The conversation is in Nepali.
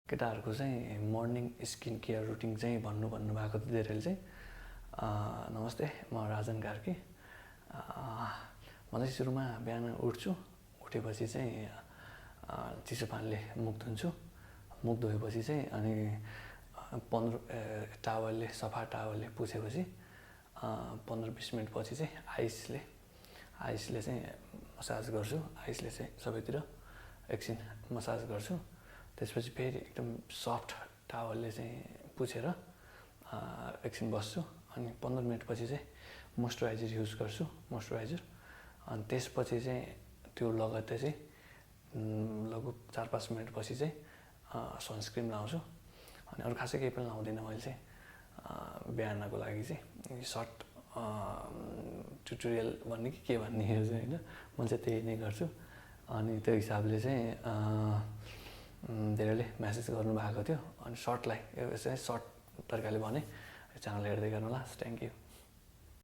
केटाहरूको चाहिँ मर्निङ स्किन केयर रुटिन चाहिँ भन्नुभएको थियो धेरैले चाहिँ। नमस्ते, म राजन कार्की। म चाहिँ सुरुमा बिहान उठ्छु, उठेपछि चाहिँ चिसो पानीले मुख धुन्छु। मुख धोएपछि चाहिँ अनि 15 सफा टावलले पुछेपछि 15-20 मिनटपछि चाहिँ आइसले चाहिँ मसाज गर्छु। आइसले चाहिँ सबैतिर एकछिन मसाज गर्छु। त्यसपछि फेरि एकदम सफ्ट टावलले चाहिँ पुछेर एकछिन बस्छु। अनि 15 मिनटपछि चाहिँ मोइस्चराइजर युज गर्छु, अनि त्यसपछि चाहिँ त्यो लगत्तै चाहिँ लगभग 4-5 मिनटपछि चाहिँ सनस्क्रिन लाउँछु। अनि अरू खासै केही पनि लाउँदिनँ मैले चाहिँ। बिहानको लागि चाहिँ सर्ट ट्युटोरियल भन्ने कि के भन्ने यो चाहिँ होइन, मैले चाहिँ त्यही नै गर्छु। अनि त्यो हिसाबले चाहिँ धेरैले म्यासेज गर्नुभएको थियो। अनि सर्टलाई यो चाहिँ सर्ट तरिकाले भने च्यानल हेर्दै गर्नुहोला। Thank you.